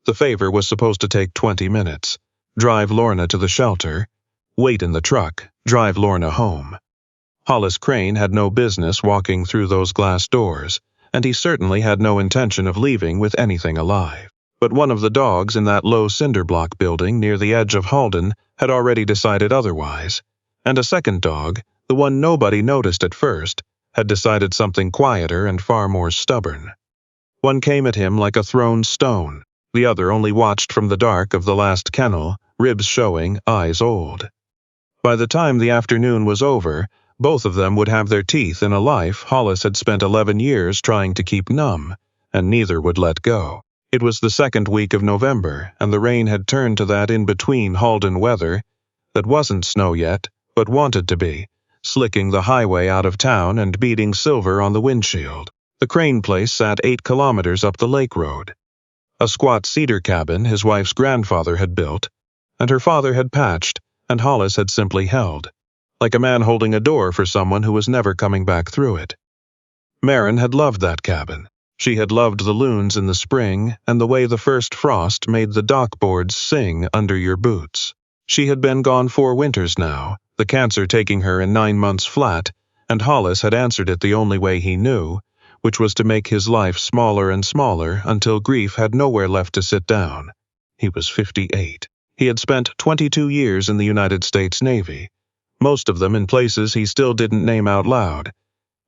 The favor was supposed to take 20 minutes. Drive Lorna to the shelter, wait in the truck, drive Lorna home. Hollis Crane had no business walking through those glass doors, and he certainly had no intention of leaving with anything alive. But one of the dogs in that low cinder block building near the edge of Halden had already decided otherwise, and a second dog, the one nobody noticed at first, had decided something quieter and far more stubborn. One came at him like a thrown stone. The other only watched from the dark of the last kennel, ribs showing, eyes old. By the time the afternoon was over, both of them would have their teeth in a life Hollis had spent 11 years trying to keep numb, and neither would let go. It was the second week of November, and the rain had turned to that in-between Halden weather that wasn't snow yet, but wanted to be, slicking the highway out of town and beating silver on the windshield. The Crane place sat 8 kilometers up the lake road. A squat cedar cabin his wife's grandfather had built, and her father had patched, and Hollis had simply held, like a man holding a door for someone who was never coming back through it. Marin had loved that cabin. She had loved the loons in the spring and the way the first frost made the dock boards sing under your boots. She had been gone 4 winters now, the cancer taking her in 9 months flat, and Hollis had answered it the only way he knew, which was to make his life smaller and smaller until grief had nowhere left to sit down. He was 58. He had spent 22 years in the United States Navy, most of them in places he still didn't name out loud,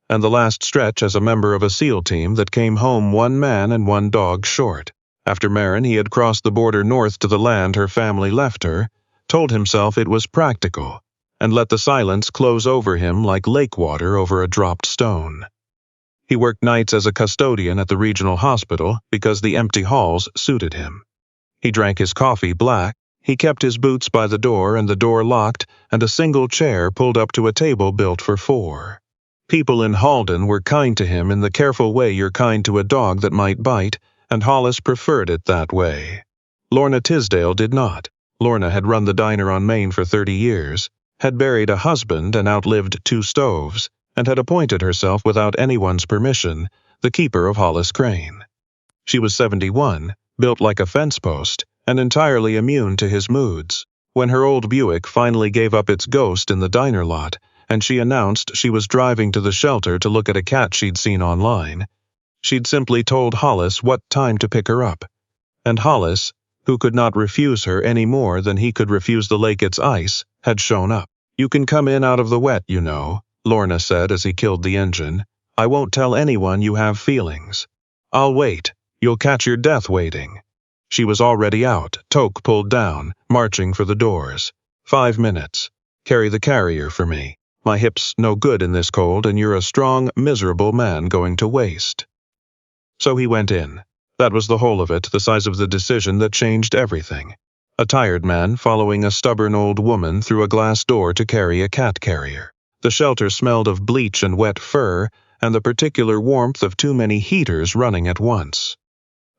and the last stretch as a member of a SEAL team that came home 1 man and 1 dog short. After Marin, he had crossed the border north to the land her family left her, told himself it was practical, and let the silence close over him like lake water over a dropped stone. He worked nights as a custodian at the regional hospital because the empty halls suited him. He drank his coffee black. He kept his boots by the door and the door locked and a single chair pulled up to a table built for 4. People in Halden were kind to him in the careful way you're kind to a dog that might bite, and Hollis preferred it that way. Lorna Tisdale did not. Lorna had run the diner on Main for 30 years, had buried a husband and outlived 2 stoves, and had appointed herself without anyone's permission the keeper of Hollis Crane. She was 71, built like a fence post, and entirely immune to his moods. When her old Buick finally gave up its ghost in the diner lot, and she announced she was driving to the shelter to look at a cat she'd seen online, she'd simply told Hollis what time to pick her up. And Hollis, who could not refuse her any more than he could refuse the lake its ice, had shown up. "You can come in out of the wet, you know," Lorna said as he killed the engine. "I won't tell anyone you have feelings. I'll wait. You'll catch your death waiting." She was already out, toque pulled down, marching for the doors. 5 minutes. "Carry the carrier for me. My hip's no good in this cold, and you're a strong, miserable man going to waste." So he went in. That was the whole of it, the size of the decision that changed everything. A tired man following a stubborn old woman through a glass door to carry a cat carrier. The shelter smelled of bleach and wet fur, and the particular warmth of too many heaters running at once.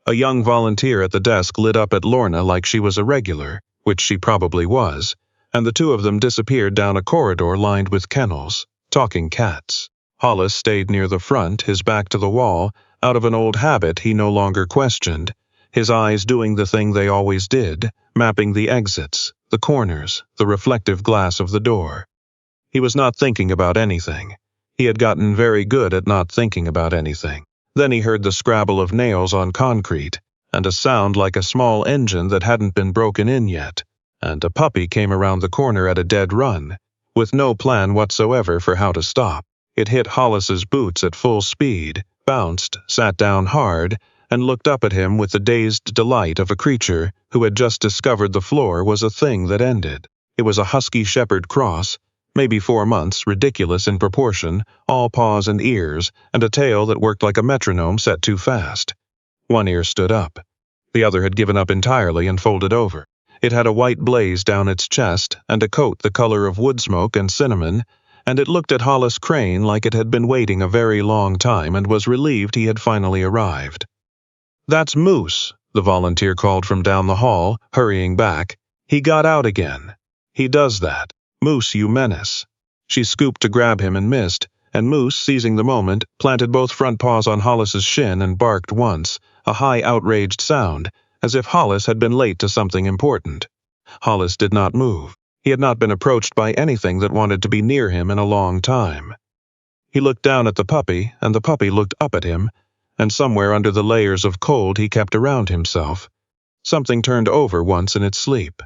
A young volunteer at the desk lit up at Lorna like she was a regular, which she probably was, and the 2 of them disappeared down a corridor lined with kennels, talking cats. Hollis stayed near the front, his back to the wall, out of an old habit he no longer questioned, his eyes doing the thing they always did, mapping the exits, the corners, the reflective glass of the door. He was not thinking about anything. He had gotten very good at not thinking about anything. Then he heard the scrabble of nails on concrete, and a sound like a small engine that hadn't been broken in yet, and a puppy came around the corner at a dead run, with no plan whatsoever for how to stop. It hit Hollis's boots at full speed, bounced, sat down hard, and looked up at him with the dazed delight of a creature who had just discovered the floor was a thing that ended. It was a husky shepherd cross, maybe 4 months, ridiculous in proportion, all paws and ears, and a tail that worked like a metronome set too fast. One ear stood up. The other had given up entirely and folded over. It had a white blaze down its chest and a coat the color of wood smoke and cinnamon, and it looked at Hollis Crane like it had been waiting a very long time and was relieved he had finally arrived. "That's Moose," the volunteer called from down the hall, hurrying back. "He got out again. He does that. Moose, you menace." She scooped to grab him and missed, and Moose, seizing the moment, planted both front paws on Hollis's shin and barked once, a high outraged sound, as if Hollis had been late to something important. Hollis did not move. He had not been approached by anything that wanted to be near him in a long time. He looked down at the puppy, and the puppy looked up at him, and somewhere under the layers of cold he kept around himself, something turned over once in its sleep.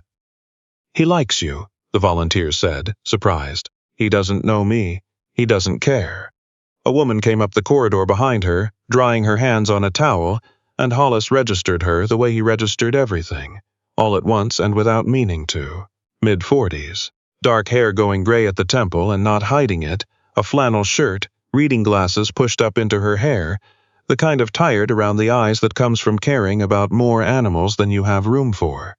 "He likes you," the volunteer said, surprised. "He doesn't know me. He doesn't care." A woman came up the corridor behind her, drying her hands on a towel, and Hollis registered her the way he registered everything, all at once and without meaning to. Mid-40s, dark hair going gray at the temple and not hiding it, a flannel shirt, reading glasses pushed up into her hair, the kind of tired around the eyes that comes from caring about more animals than you have room for.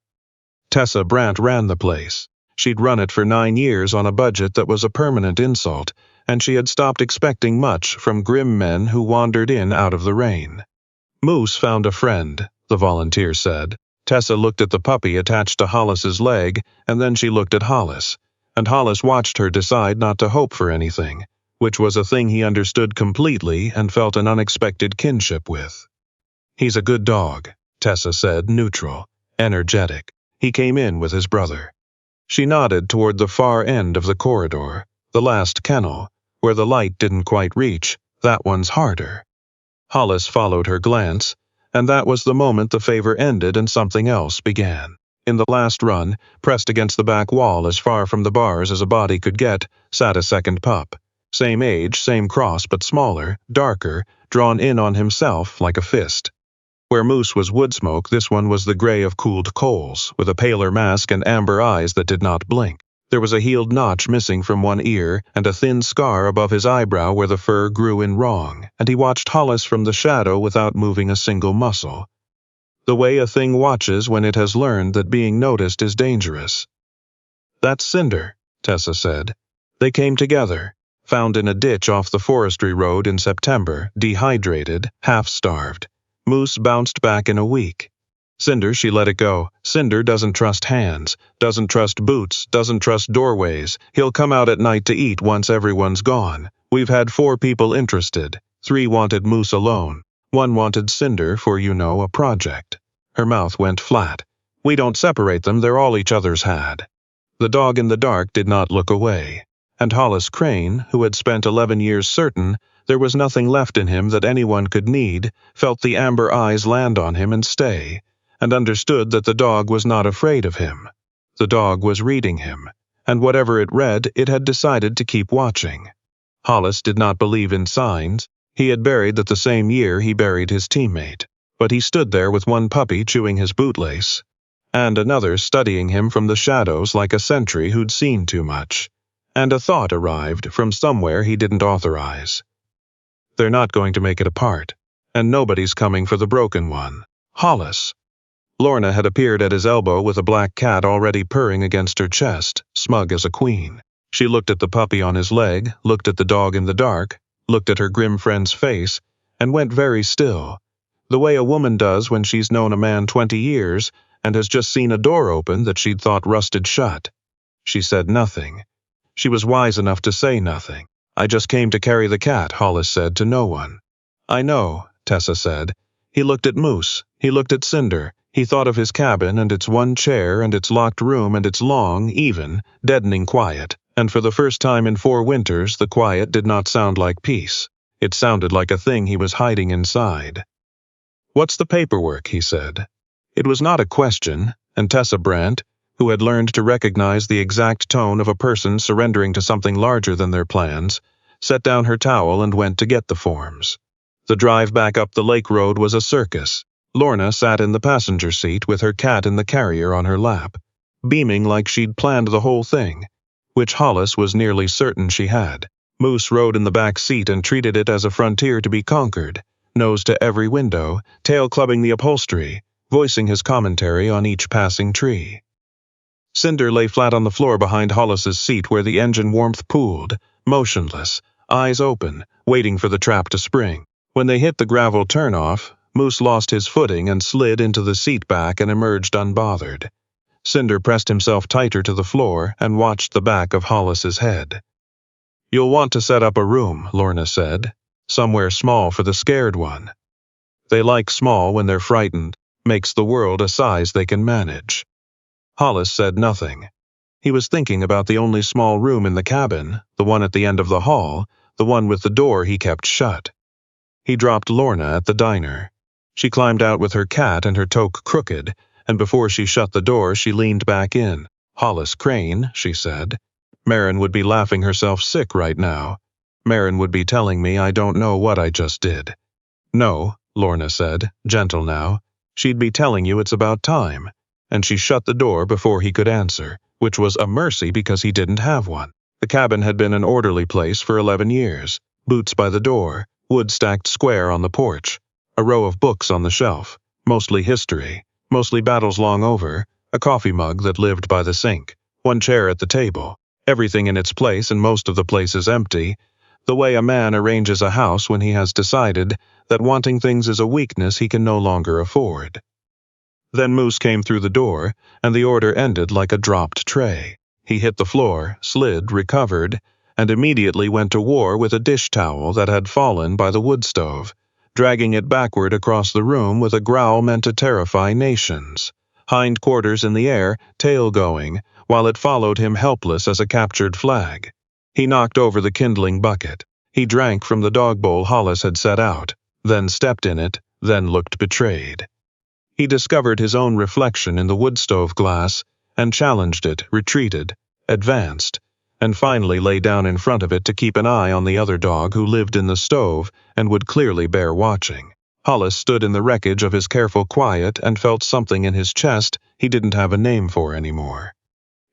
Tessa Brandt ran the place. She'd run it for 9 years on a budget that was a permanent insult, and she had stopped expecting much from grim men who wandered in out of the rain. "Moose found a friend," the volunteer said. Tessa looked at the puppy attached to Hollis's leg, and then she looked at Hollis, and Hollis watched her decide not to hope for anything, which was a thing he understood completely and felt an unexpected kinship with. "He's a good dog," Tessa said, neutral, energetic. "He came in with his brother." She nodded toward the far end of the corridor, the last kennel, where the light didn't quite reach. "That one's harder." Hollis followed her glance, and that was the moment the favor ended and something else began. In the last run, pressed against the back wall as far from the bars as a body could get, sat a second pup. Same age, same cross, but smaller, darker, drawn in on himself like a fist. Where Moose was wood smoke, this one was the gray of cooled coals, with a paler mask and amber eyes that did not blink. There was a healed notch missing from one ear and a thin scar above his eyebrow where the fur grew in wrong, and he watched Hollis from the shadow without moving a single muscle. The way a thing watches when it has learned that being noticed is dangerous. "That's Cinder," Tessa said. "They came together, found in a ditch off the forestry road in September, dehydrated, half-starved. Moose bounced back in a week. Cinder, she let it go. Cinder doesn't trust hands, doesn't trust boots, doesn't trust doorways. He'll come out at night to eat once everyone's gone. We've had 4 people interested. 3 wanted Moose alone. 1 wanted Cinder for, a project." Her mouth went flat. "We don't separate them, they're all each other's had." The dog in the dark did not look away, and Hollis Crane, who had spent 11 years certain there was nothing left in him that anyone could need, felt the amber eyes land on him and stay, and understood that the dog was not afraid of him. The dog was reading him, and whatever it read, it had decided to keep watching. Hollis did not believe in signs. He had buried that the same year he buried his teammate, but he stood there with one puppy chewing his bootlace, and another studying him from the shadows like a sentry who'd seen too much, and a thought arrived from somewhere he didn't authorize. They're not going to make it apart, and nobody's coming for the broken one. Hollis. Lorna had appeared at his elbow with a black cat already purring against her chest, smug as a queen. She looked at the puppy on his leg, looked at the dog in the dark, looked at her grim friend's face, and went very still, the way a woman does when she's known a man 20 years and has just seen a door open that she'd thought rusted shut. She said nothing. She was wise enough to say nothing. "I just came to carry the cat," Hollis said to no one. "I know," Tessa said. He looked at Moose. He looked at Cinder. He thought of his cabin and its one chair and its locked room and its long, even, deadening quiet, and for the first time in 4 winters the quiet did not sound like peace. It sounded like a thing he was hiding inside. "What's the paperwork?" he said. It was not a question, and Tessa Brandt, who had learned to recognize the exact tone of a person surrendering to something larger than their plans, set down her towel and went to get the forms. The drive back up the lake road was a circus. Lorna sat in the passenger seat with her cat in the carrier on her lap, beaming like she'd planned the whole thing, which Hollis was nearly certain she had. Moose rode in the back seat and treated it as a frontier to be conquered, nose to every window, tail clubbing the upholstery, voicing his commentary on each passing tree. Cinder lay flat on the floor behind Hollis's seat where the engine warmth pooled, motionless, eyes open, waiting for the trap to spring. When they hit the gravel turnoff, Moose lost his footing and slid into the seat back and emerged unbothered. Cinder pressed himself tighter to the floor and watched the back of Hollis's head. "You'll want to set up a room," Lorna said. "Somewhere small for the scared one. They like small when they're frightened." makes the world a size they can manage. Hollis said nothing. He was thinking about the only small room in the cabin, the one at the end of the hall, the one with the door he kept shut. He dropped Lorna at the diner. She climbed out with her cat and her toque crooked, and before she shut the door she leaned back in. "Hollis Crane," she said. "Marin would be laughing herself sick right now. Marin would be telling me I don't know what I just did." "No," Lorna said, gentle now. "She'd be telling you it's about time." And she shut the door before he could answer, which was a mercy because he didn't have one. The cabin had been an orderly place for 11 years. Boots by the door, wood stacked square on the porch, a row of books on the shelf, mostly history, mostly battles long over, a coffee mug that lived by the sink, one chair at the table, everything in its place and most of the places empty, the way a man arranges a house when he has decided that wanting things is a weakness he can no longer afford. Then Moose came through the door, and the order ended like a dropped tray. He hit the floor, slid, recovered, and immediately went to war with a dish towel that had fallen by the wood stove, dragging it backward across the room with a growl meant to terrify nations. Hind quarters in the air, tail going, while it followed him helpless as a captured flag. He knocked over the kindling bucket. He drank from the dog bowl Hollis had set out, then stepped in it, then looked betrayed. He discovered his own reflection in the wood stove glass and challenged it, retreated, advanced, and finally lay down in front of it to keep an eye on the other dog who lived in the stove and would clearly bear watching. Hollis stood in the wreckage of his careful quiet and felt something in his chest he didn't have a name for anymore.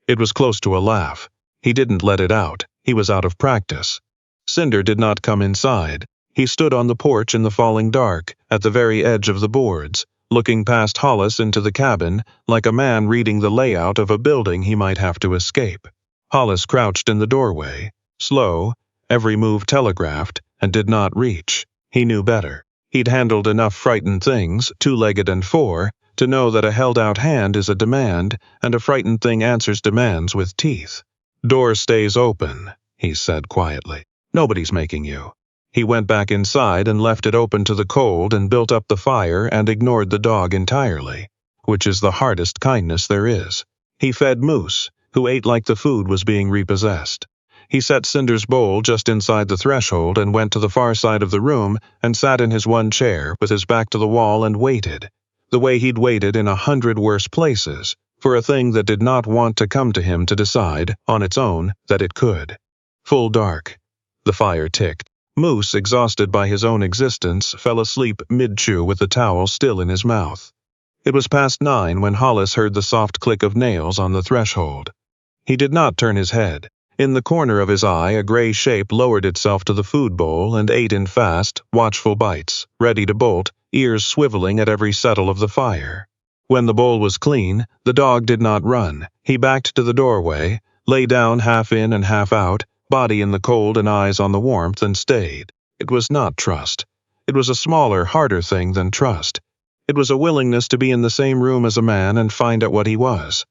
It was close to a laugh. He didn't let it out. He was out of practice. Cinder did not come inside. He stood on the porch in the falling dark, at the very edge of the boards, looking past Hollis into the cabin like a man reading the layout of a building he might have to escape. Hollis crouched in the doorway, slow, every move telegraphed, and did not reach. He knew better. He'd handled enough frightened things, two-legged and four, to know that a held-out hand is a demand, and a frightened thing answers demands with teeth. "Door stays open," he said quietly. "Nobody's making you." He went back inside and left it open to the cold and built up the fire and ignored the dog entirely, which is the hardest kindness there is. He fed Moose, who ate like the food was being repossessed. He set Cinder's bowl just inside the threshold and went to the far side of the room and sat in his one chair with his back to the wall and waited, the way he'd waited in 100 worse places, for a thing that did not want to come to him to decide, on its own, that it could. Full dark. The fire ticked. Moose, exhausted by his own existence, fell asleep mid-chew with the towel still in his mouth. It was past 9 when Hollis heard the soft click of nails on the threshold. He did not turn his head. In the corner of his eye, a gray shape lowered itself to the food bowl and ate in fast, watchful bites, ready to bolt, ears swiveling at every settle of the fire. When the bowl was clean, the dog did not run. He backed to the doorway, lay down half in and half out, body in the cold and eyes on the warmth, and stayed. It was not trust. It was a smaller, harder thing than trust. It was a willingness to be in the same room as a man and find out what he was.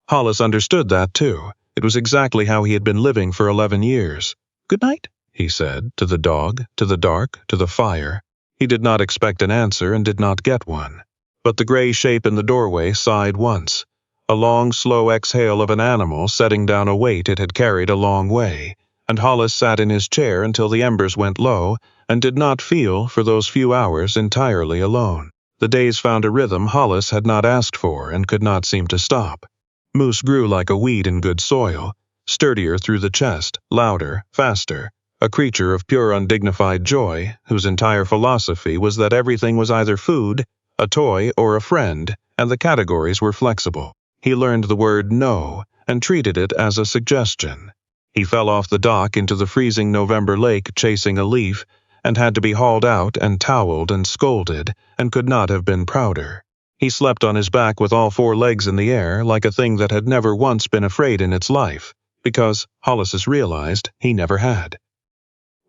Hollis understood that, too. It was exactly how he had been living for 11 years. "Good night," he said, to the dog, to the dark, to the fire. He did not expect an answer and did not get one. But the gray shape in the doorway sighed once, a long, slow exhale of an animal setting down a weight it had carried a long way, and Hollis sat in his chair until the embers went low and did not feel, for those few hours, entirely alone. The days found a rhythm Hollis had not asked for and could not seem to stop. Moose grew like a weed in good soil, sturdier through the chest, louder, faster, a creature of pure undignified joy, whose entire philosophy was that everything was either food, a toy, or a friend, and the categories were flexible. He learned the word no and treated it as a suggestion. He fell off the dock into the freezing November lake chasing a leaf and had to be hauled out and toweled and scolded and could not have been prouder. He slept on his back with all 4 legs in the air like a thing that had never once been afraid in its life, because, Hollis realized, he never had.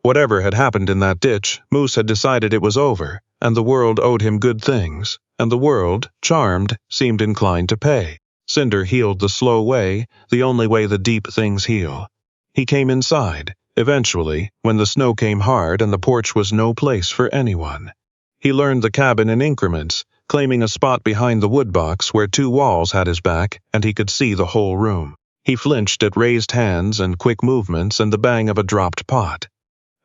Whatever had happened in that ditch, Moose had decided it was over, and the world owed him good things, and the world, charmed, seemed inclined to pay. Cinder healed the slow way, the only way the deep things heal. He came inside, eventually, when the snow came hard and the porch was no place for anyone. He learned the cabin in increments, claiming a spot behind the woodbox where two walls had his back and he could see the whole room. He flinched at raised hands and quick movements and the bang of a dropped pot.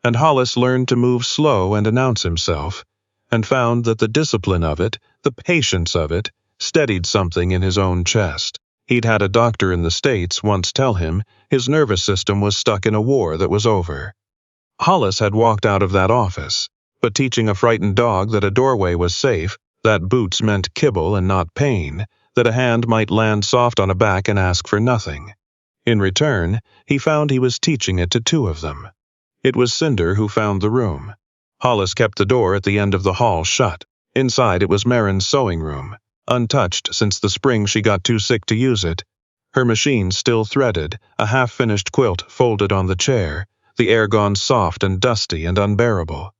And Hollis learned to move slow and announce himself, and found that the discipline of it, the patience of it, steadied something in his own chest. He'd had a doctor in the States once tell him his nervous system was stuck in a war that was over. Hollis had walked out of that office, but teaching a frightened dog that a doorway was safe, that boots meant kibble and not pain, that a hand might land soft on a back and ask for nothing. In return, he found he was teaching it to two of them. It was Cinder who found the room. Hollis kept the door at the end of the hall shut. Inside it was Marin's sewing room, untouched since the spring she got too sick to use it. Her machine still threaded, a half-finished quilt folded on the chair, the air gone soft and dusty and unbearable.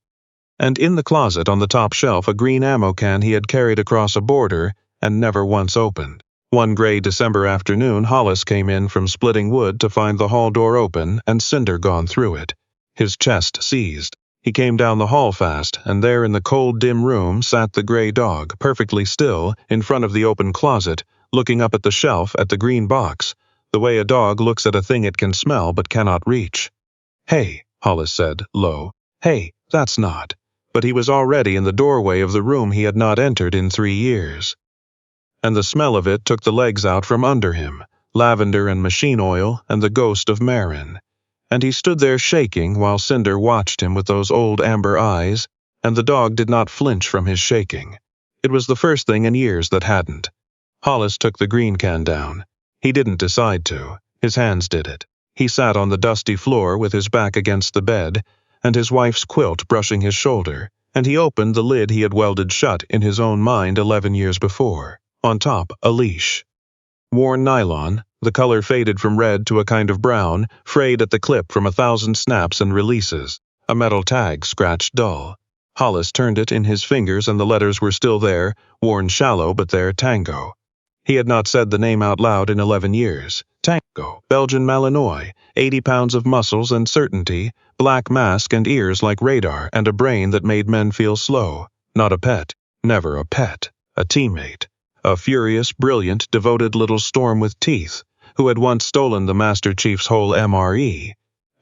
And in the closet on the top shelf a green ammo can he had carried across a border and never once opened. One gray December afternoon Hollis came in from splitting wood to find the hall door open and Cinder gone through it. His chest seized. He came down the hall fast, and there in the cold, dim room sat the gray dog, perfectly still, in front of the open closet, looking up at the shelf at the green box, the way a dog looks at a thing it can smell but cannot reach. "Hey," Hollis said, low. "Hey, that's not." But he was already in the doorway of the room he had not entered in 3 years. And the smell of it took the legs out from under him, lavender and machine oil and the ghost of Marin. And he stood there shaking while Cinder watched him with those old amber eyes, and the dog did not flinch from his shaking. It was the first thing in years that hadn't. Hollis took the green can down. He didn't decide to. His hands did it. He sat on the dusty floor with his back against the bed, and his wife's quilt brushing his shoulder, and he opened the lid he had welded shut in his own mind 11 years before. On top, a leash. Worn nylon, the color faded from red to a kind of brown, frayed at the clip from 1,000 snaps and releases. A metal tag scratched dull. Hollis turned it in his fingers and the letters were still there, worn shallow but there, Tango. He had not said the name out loud in 11 years. Tango, Belgian Malinois, 80 pounds of muscles and certainty, black mask and ears like radar, and a brain that made men feel slow. Not a pet, never a pet, a teammate. A furious, brilliant, devoted little storm with teeth, who had once stolen the Master Chief's whole MRE,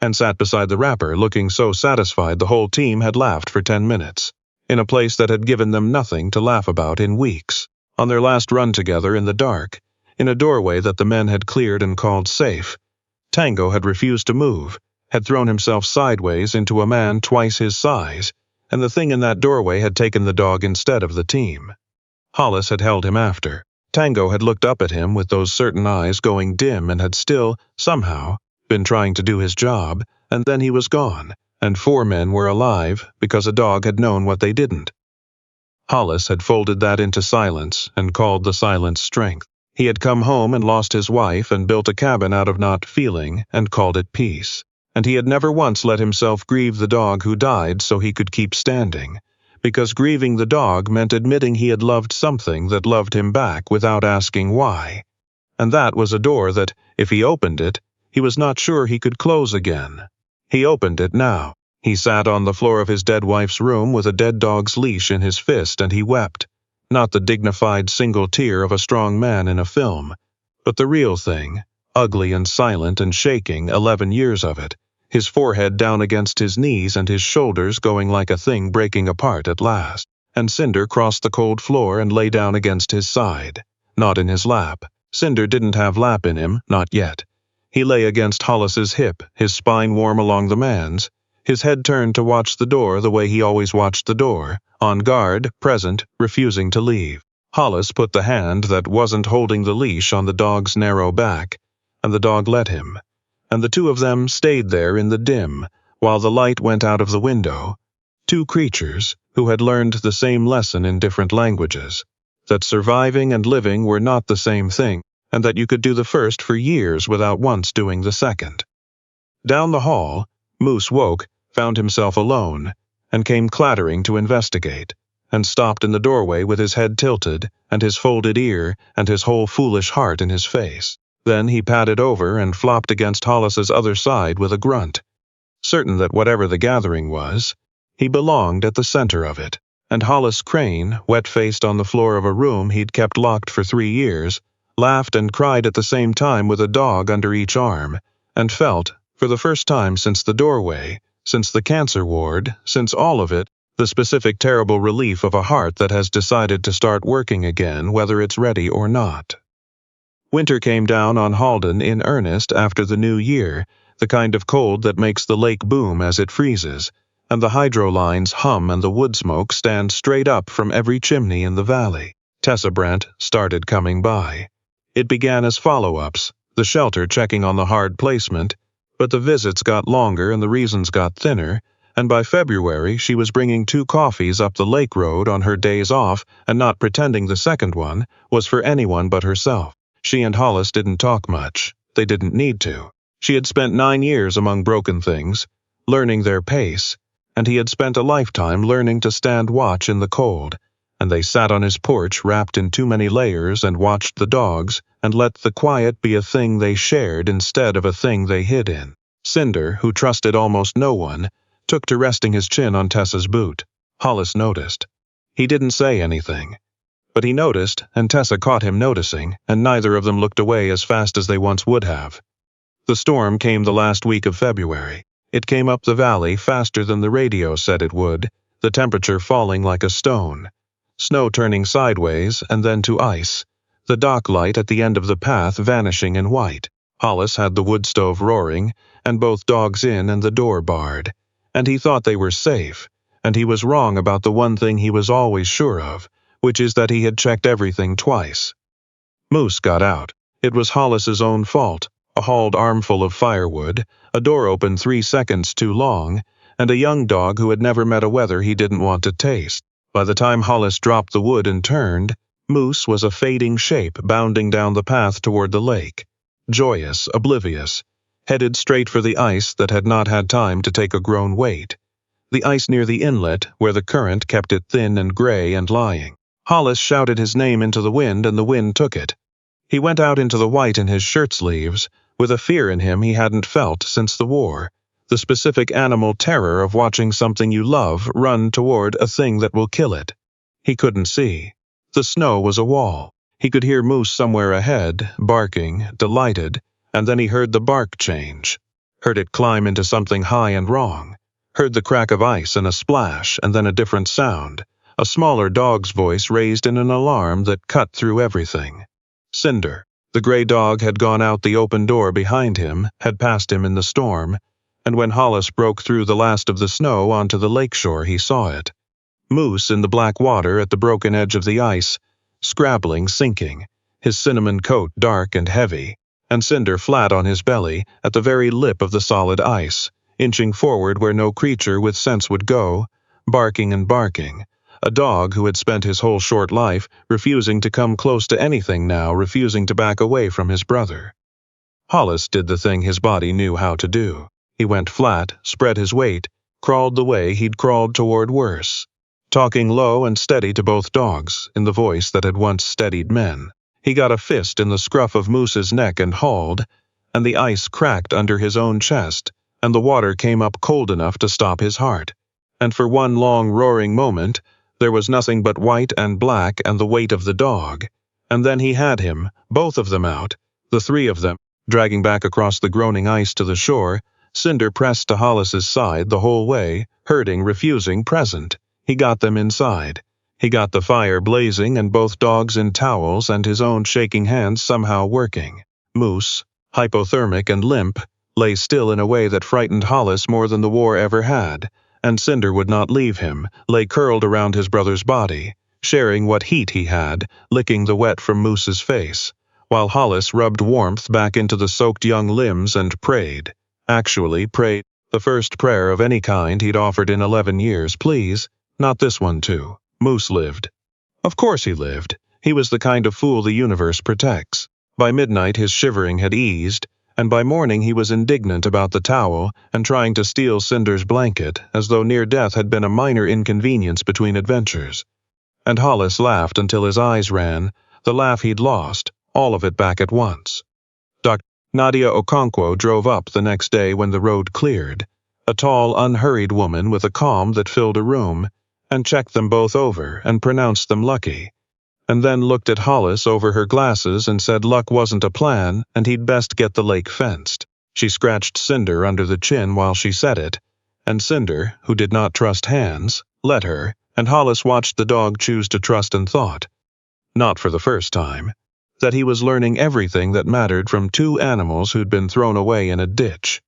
and sat beside the rapper looking so satisfied the whole team had laughed for 10 minutes, in a place that had given them nothing to laugh about in weeks, on their last run together in the dark, in a doorway that the men had cleared and called safe. Tango had refused to move, had thrown himself sideways into a man twice his size, and the thing in that doorway had taken the dog instead of the team. Hollis had held him after. Tango had looked up at him with those certain eyes going dim and had still, somehow, been trying to do his job, and then he was gone, and 4 men were alive because a dog had known what they didn't. Hollis had folded that into silence and called the silence strength. He had come home and lost his wife and built a cabin out of not feeling and called it peace. And he had never once let himself grieve the dog who died so he could keep standing, because grieving the dog meant admitting he had loved something that loved him back without asking why. And that was a door that, if he opened it, he was not sure he could close again. He opened it now. He sat on the floor of his dead wife's room with a dead dog's leash in his fist and he wept. Not the dignified single tear of a strong man in a film, but the real thing, ugly and silent and shaking 11 years of it, his forehead down against his knees and his shoulders going like a thing breaking apart at last. And Cinder crossed the cold floor and lay down against his side, not in his lap. Cinder didn't have lap in him, not yet. He lay against Hollis's hip, his spine warm along the man's, his head turned to watch the door the way he always watched the door, on guard, present, refusing to leave. Hollis put the hand that wasn't holding the leash on the dog's narrow back, and the dog let him. And the two of them stayed there in the dim, while the light went out of the window. 2 creatures who had learned the same lesson in different languages, that surviving and living were not the same thing, and that you could do the first for years without once doing the second. Down the hall, Moose woke, found himself alone, and came clattering to investigate, and stopped in the doorway with his head tilted, and his folded ear, and his whole foolish heart in his face. Then he padded over and flopped against Hollis's other side with a grunt, certain that whatever the gathering was, he belonged at the center of it. And Hollis Crane, wet-faced on the floor of a room he'd kept locked for 3 years, laughed and cried at the same time with a dog under each arm, and felt, for the first time since the doorway, since the cancer ward, since all of it, the specific terrible relief of a heart that has decided to start working again whether it's ready or not. Winter came down on Halden in earnest after the new year, the kind of cold that makes the lake boom as it freezes, and the hydro lines hum and the wood smoke stand straight up from every chimney in the valley. Tessa Brent started coming by. It began as follow-ups, the shelter checking on the hard placement, but the visits got longer and the reasons got thinner, and by February she was bringing 2 coffees up the lake road on her days off and not pretending the second one was for anyone but herself. She and Hollis didn't talk much. They didn't need to. She had spent 9 years among broken things, learning their pace, and he had spent a lifetime learning to stand watch in the cold, and they sat on his porch wrapped in too many layers and watched the dogs and let the quiet be a thing they shared instead of a thing they hid in. Cinder, who trusted almost no one, took to resting his chin on Tessa's boot. Hollis noticed. He didn't say anything. But he noticed, and Tessa caught him noticing, and neither of them looked away as fast as they once would have. The storm came the last week of February. It came up the valley faster than the radio said it would, the temperature falling like a stone. Snow turning sideways and then to ice, the dock light at the end of the path vanishing in white. Hollis had the wood stove roaring, and both dogs in and the door barred. And he thought they were safe, and he was wrong about the one thing he was always sure of, which is that he had checked everything twice. Moose got out. It was Hollis's own fault. A hauled armful of firewood, a door open 3 seconds too long, and a young dog who had never met a weather he didn't want to taste. By the time Hollis dropped the wood and turned, Moose was a fading shape bounding down the path toward the lake, joyous, oblivious, headed straight for the ice that had not had time to take a grown weight, the ice near the inlet where the current kept it thin and gray and lying. Hollis shouted his name into the wind and the wind took it. He went out into the white in his shirt sleeves, with a fear in him he hadn't felt since the war, the specific animal terror of watching something you love run toward a thing that will kill it. He couldn't see. The snow was a wall. He could hear Moose somewhere ahead, barking, delighted, and then he heard the bark change, heard it climb into something high and wrong, heard the crack of ice and a splash and then a different sound, a smaller dog's voice raised in an alarm that cut through everything. Cinder, the gray dog, had gone out the open door behind him, had passed him in the storm, and when Hollis broke through the last of the snow onto the lakeshore he saw it. Moose in the black water at the broken edge of the ice, scrabbling, sinking, his cinnamon coat dark and heavy, and Cinder flat on his belly at the very lip of the solid ice, inching forward where no creature with sense would go, barking and barking. A dog who had spent his whole short life refusing to come close to anything now, refusing to back away from his brother. Hollis did the thing his body knew how to do. He went flat, spread his weight, crawled the way he'd crawled toward worse, talking low and steady to both dogs, in the voice that had once steadied men. He got a fist in the scruff of Moose's neck and hauled, and the ice cracked under his own chest, and the water came up cold enough to stop his heart. And for one long roaring moment, there was nothing but white and black and the weight of the dog, and then he had him, both of them out, the 3 of them, dragging back across the groaning ice to the shore. Cinder pressed to Hollis's side the whole way, hurting, refusing, present. He got them inside. He got the fire blazing and both dogs in towels and his own shaking hands somehow working. Moose, hypothermic and limp, lay still in a way that frightened Hollis more than the war ever had, and Cinder would not leave him, lay curled around his brother's body, sharing what heat he had, licking the wet from Moose's face, while Hollis rubbed warmth back into the soaked young limbs and prayed. Actually prayed. The first prayer of any kind he'd offered in 11 years, please, not this one too. Moose lived. Of course he lived. He was the kind of fool the universe protects. By midnight his shivering had eased, and by morning he was indignant about the towel and trying to steal Cinder's blanket, as though near death had been a minor inconvenience between adventures. And Hollis laughed until his eyes ran, the laugh he'd lost, all of it back at once. Dr. Nadia Okonkwo drove up the next day when the road cleared, a tall, unhurried woman with a calm that filled a room, and checked them both over and pronounced them lucky, and then looked at Hollis over her glasses and said luck wasn't a plan and he'd best get the lake fenced. She scratched Cinder under the chin while she said it, and Cinder, who did not trust hands, let her, and Hollis watched the dog choose to trust and thought, not for the first time, that he was learning everything that mattered from two animals who'd been thrown away in a ditch.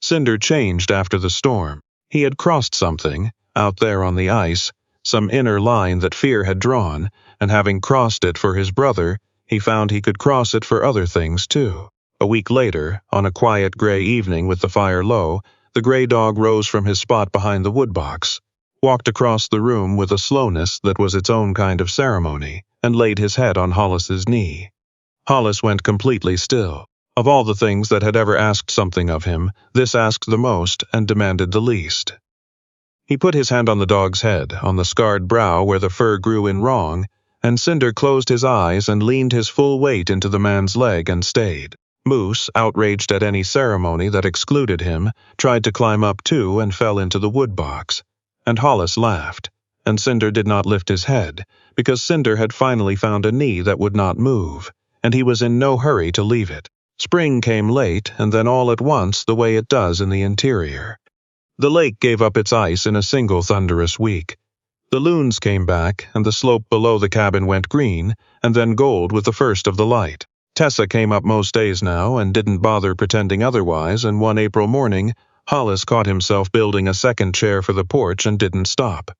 Cinder changed after the storm. He had crossed something, out there on the ice, some inner line that fear had drawn, and having crossed it for his brother, he found he could cross it for other things too. A week later, on a quiet gray evening with the fire low, the gray dog rose from his spot behind the woodbox, walked across the room with a slowness that was its own kind of ceremony, and laid his head on Hollis's knee. Hollis went completely still. Of all the things that had ever asked something of him, this asked the most and demanded the least. He put his hand on the dog's head, on the scarred brow where the fur grew in wrong, and Cinder closed his eyes and leaned his full weight into the man's leg and stayed. Moose, outraged at any ceremony that excluded him, tried to climb up too and fell into the woodbox. And Hollis laughed, and Cinder did not lift his head, because Cinder had finally found a knee that would not move, and he was in no hurry to leave it. Spring came late, and then all at once the way it does in the interior. The lake gave up its ice in a single thunderous week. The loons came back, and the slope below the cabin went green, and then gold with the first of the light. Tessa came up most days now and didn't bother pretending otherwise, and one April morning, Hollis caught himself building a second chair for the porch and didn't stop.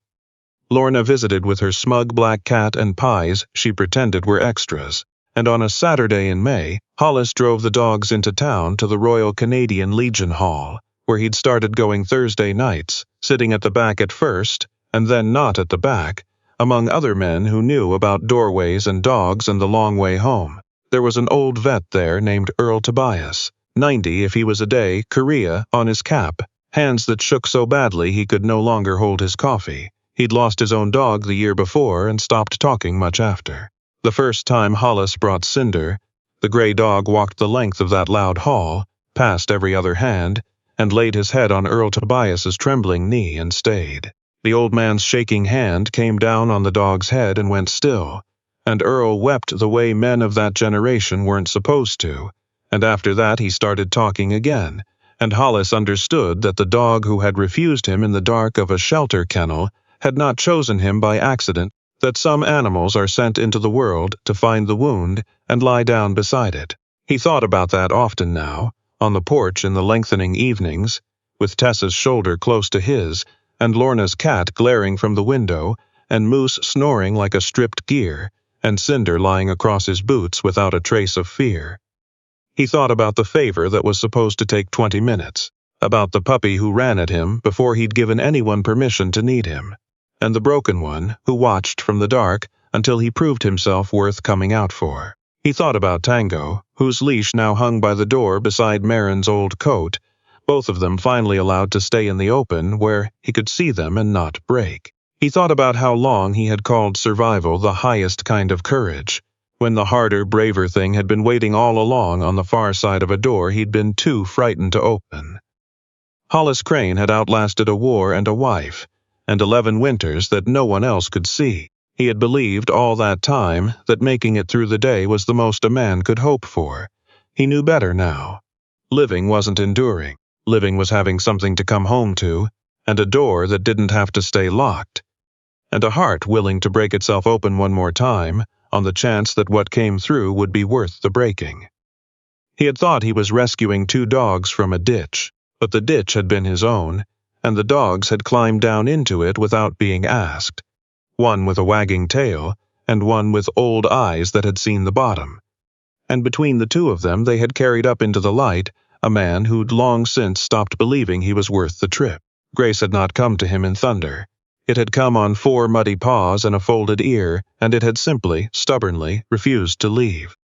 Lorna visited with her smug black cat and pies she pretended were extras, and on a Saturday in May, Hollis drove the dogs into town to the Royal Canadian Legion Hall, where he'd started going Thursday nights, sitting at the back at first, and then not at the back, among other men who knew about doorways and dogs and the long way home. There was an old vet there named Earl Tobias, 90 if he was a day, Korea, on his cap, hands that shook so badly he could no longer hold his coffee. He'd lost his own dog the year before and stopped talking much after. The first time Hollis brought Cinder, the gray dog walked the length of that loud hall, past every other hand, and laid his head on Earl Tobias's trembling knee and stayed. The old man's shaking hand came down on the dog's head and went still, and Earl wept the way men of that generation weren't supposed to, and after that he started talking again, and Hollis understood that the dog who had refused him in the dark of a shelter kennel had not chosen him by accident, that some animals are sent into the world to find the wound and lie down beside it. He thought about that often now, on the porch in the lengthening evenings, with Tessa's shoulder close to his, and Lorna's cat glaring from the window, and Moose snoring like a stripped gear, and Cinder lying across his boots without a trace of fear. He thought about the favor that was supposed to take 20 minutes, about the puppy who ran at him before he'd given anyone permission to need him, and the broken one who watched from the dark until he proved himself worth coming out for. He thought about Tango, whose leash now hung by the door beside Marin's old coat, both of them finally allowed to stay in the open where he could see them and not break. He thought about how long he had called survival the highest kind of courage, when the harder, braver thing had been waiting all along on the far side of a door he'd been too frightened to open. Hollis Crane had outlasted a war and a wife, and 11 winters that no one else could see. He had believed all that time that making it through the day was the most a man could hope for. He knew better now. Living wasn't enduring. Living was having something to come home to, and a door that didn't have to stay locked, and a heart willing to break itself open one more time on the chance that what came through would be worth the breaking. He had thought he was rescuing 2 dogs from a ditch, but the ditch had been his own, and the dogs had climbed down into it without being asked, one with a wagging tail, and one with old eyes that had seen the bottom. And between the 2 of them they had carried up into the light a man who'd long since stopped believing he was worth the trip. Grace had not come to him in thunder. It had come on 4 muddy paws and a folded ear, and it had simply, stubbornly, refused to leave.